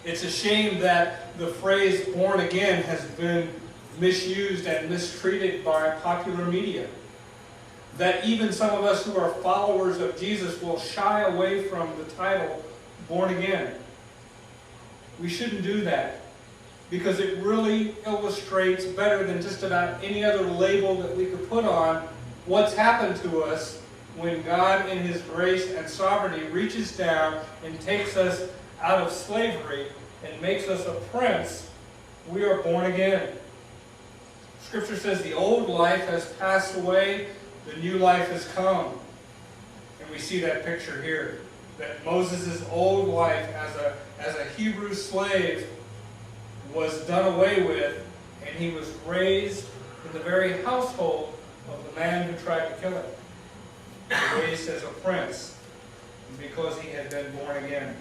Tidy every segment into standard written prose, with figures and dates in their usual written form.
It's a shame that the phrase born again has been misused and mistreated by popular media. That even some of us who are followers of Jesus will shy away from the title born again. We shouldn't do that, because it really illustrates better than just about any other label that we could put on what's happened to us when God in His grace and sovereignty reaches down and takes us out of slavery and makes us a prince. We are born again. Scripture says the old life has passed away, the new life has come. And we see that picture here, that Moses' old life as a Hebrew slave was done away with, and he was raised in the very household of the man who tried to kill him. Raised as a prince because he had been born again.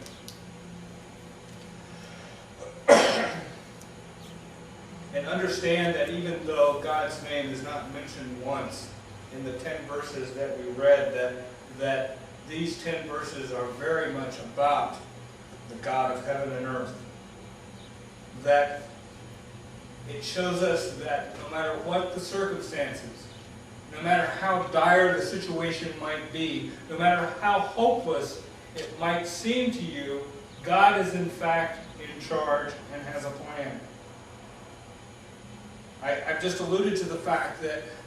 And understand that even though God's name is not mentioned once in the 10 verses that we read, that these 10 verses are very much about the God of heaven and earth. That it shows us that no matter what the circumstances, no matter how dire the situation might be, no matter how hopeless it might seem to you, God is in fact in charge and has a plan. I've just alluded to the fact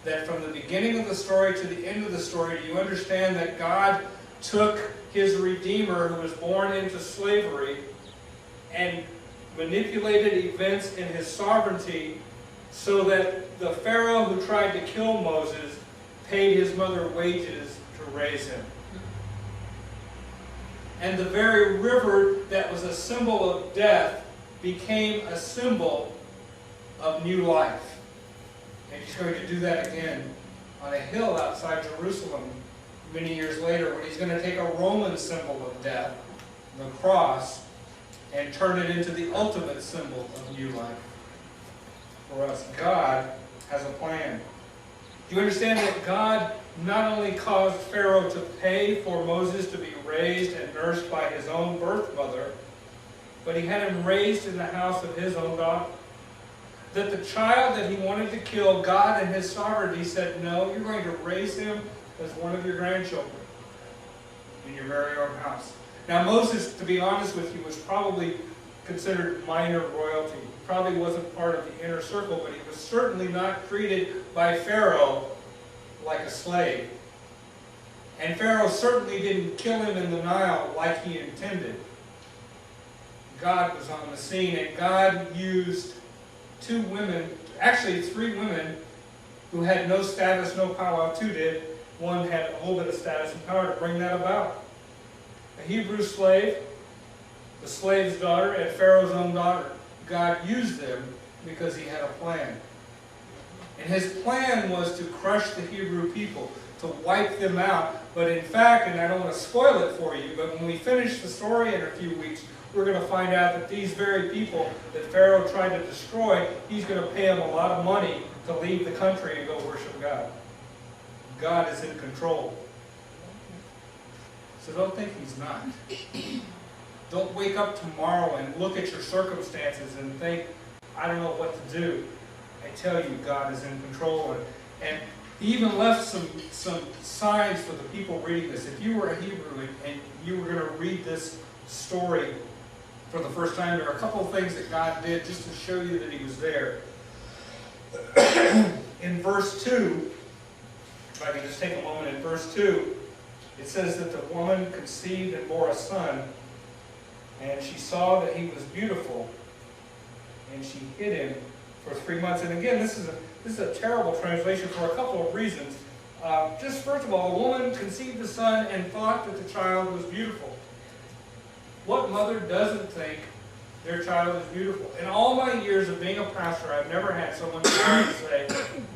that from the beginning of the story to the end of the story, do you understand that God took His Redeemer who was born into slavery and manipulated events in His sovereignty so that the Pharaoh who tried to kill Moses paid his mother wages to raise him. And the very river that was a symbol of death became a symbol of new life. And He's going to do that again on a hill outside Jerusalem many years later, when He's going to take a Roman symbol of death, the cross, and turn it into the ultimate symbol of new life. For us, God has a plan. Do you understand that God not only caused Pharaoh to pay for Moses to be raised and nursed by his own birth mother, but He had him raised in the house of his own daughter? That the child that he wanted to kill, God in His sovereignty said, no, you're going to raise him as one of your grandchildren in your very own house. Now Moses, to be honest with you, was probably considered minor royalty. Probably wasn't part of the inner circle, but he was certainly not treated by Pharaoh like a slave. And Pharaoh certainly didn't kill him in the Nile like he intended. God was on the scene, and God used 2 women, actually 3 women, who had no status, no power. 2 did. One had a little bit of status and power to bring that about. A Hebrew slave, the slave's daughter, and Pharaoh's own daughter. God used them because He had a plan. And His plan was to crush the Hebrew people, to wipe them out. But in fact, and I don't want to spoil it for you, but when we finish the story in a few weeks, we're going to find out that these very people that Pharaoh tried to destroy, he's going to pay them a lot of money to leave the country and go worship God. God is in control. So don't think He's not. Don't wake up tomorrow and look at your circumstances and think, I don't know what to do. I tell you, God is in control. And He even left some signs for the people reading this. If you were a Hebrew and you were going to read this story for the first time, there are a couple of things that God did just to show you that He was there. In verse 2, if I can just take a moment, in verse 2, it says that the woman conceived and bore a son, and she saw that he was beautiful, and she hid him for 3 months. And again, this is a terrible translation for a couple of reasons. Just first of all, a woman conceived a son and thought that the child was beautiful. What mother doesn't think their child is beautiful? In all my years of being a pastor, I've never had someone come and say,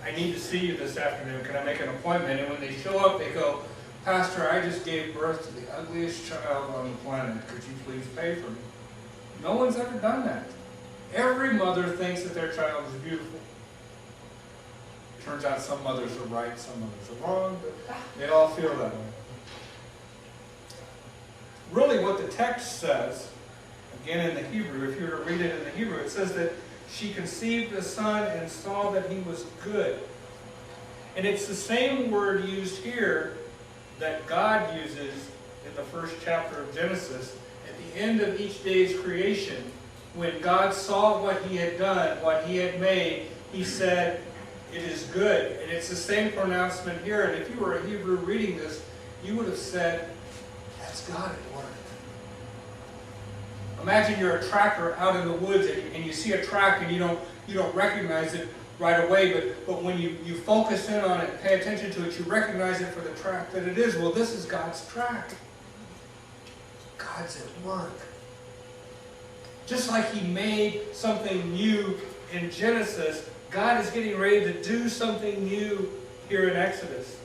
I need to see you this afternoon. Can I make an appointment? And when they show up, they go, Pastor, I just gave birth to the ugliest child on the planet. Could you please pay for me? No one's ever done that. Every mother thinks that their child is beautiful. Turns out some mothers are right, some mothers are wrong, but they all feel that way. really what the text says, again in the Hebrew, if you were to read it in the Hebrew, it says that she conceived a son and saw that he was good. And it's the same word used here that God uses in the first chapter of Genesis. At the end of each day's creation, when God saw what he had done, what he had made, he said, it is good. And it's the same pronouncement here. And if you were a Hebrew reading this, you would have said, that's God at work. Imagine you're a tracker out in the woods and you see a track and you don't recognize it right away, but when you focus in on it, pay attention to it, you recognize it for the track that it is. Well, this is God's track. God's at work. Just like he made something new in Genesis, God is getting ready to do something new here in Exodus.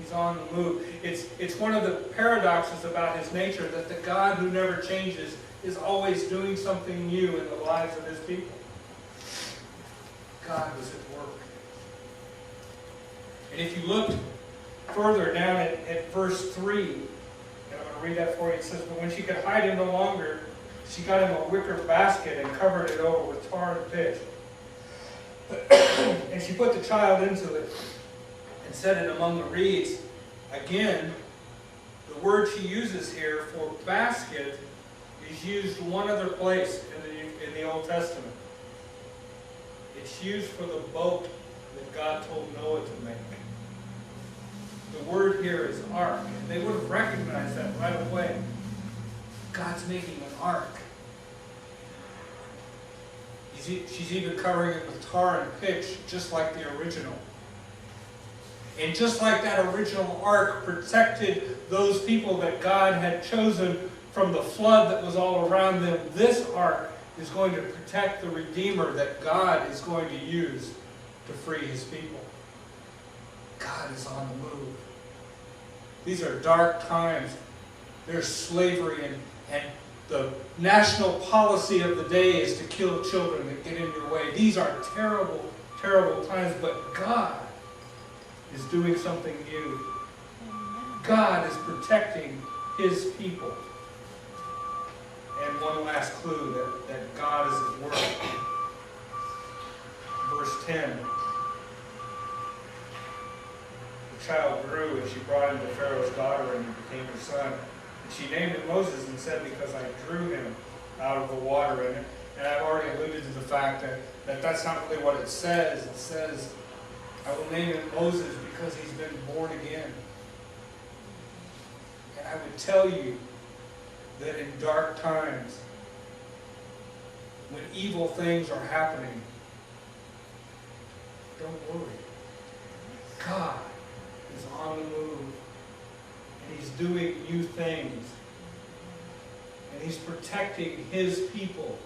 He's on the move. It's one of the paradoxes about his nature that the God who never changes is always doing something new in the lives of his people. God was at work. And if you look further down at verse 3, and I'm going to read that for you, it says, but when she could hide him no longer, she got him a wicker basket and covered it over with tar and pitch. And she put the child into it and set it among the reeds. Again, the word she uses here for basket is used one other place in the Old Testament. It's used for the boat that God told Noah to make. The word here is ark. And they would have recognized that right away. God's making an ark. She's even covering it with tar and pitch, just like the original. And just like that original ark protected those people that God had chosen from the flood that was all around them, this ark is going to protect the Redeemer that God is going to use to free his people. God is on the move. These are dark times. There's slavery, and the national policy of the day is to kill children that get in your way. These are terrible, terrible times, but God is doing something new. God is protecting his people. And one last clue that God is at work. Verse 10. The child grew, and she brought him to Pharaoh's daughter, and he became her son. And she named him Moses and said, because I drew him out of the water. And I've already alluded to the fact that that's not really what it says. It says, I will name him Moses because he's been born again. And I would tell you that in dark times, when evil things are happening, don't worry. God is on the move. And he's doing new things. And he's protecting his people.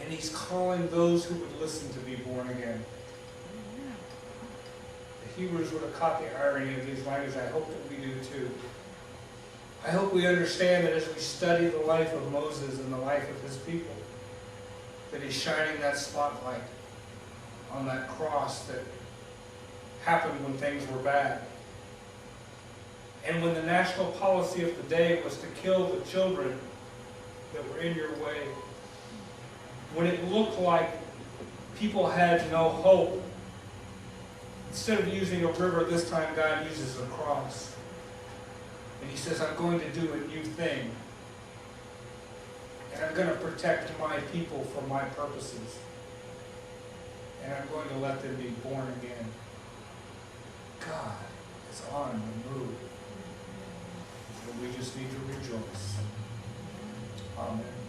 And he's calling those who would listen to be born again. The Hebrews would have caught the irony of these languages. I hope that we do too. I hope we understand that as we study the life of Moses and the life of his people, that he's shining that spotlight on that cross that happened when things were bad. And when the national policy of the day was to kill the children that were in your way, when it looked like people had no hope, instead of using a river, this time God uses a cross. And he says, I'm going to do a new thing. And I'm going to protect my people for my purposes. And I'm going to let them be born again. God is on the move. And we just need to rejoice. Amen.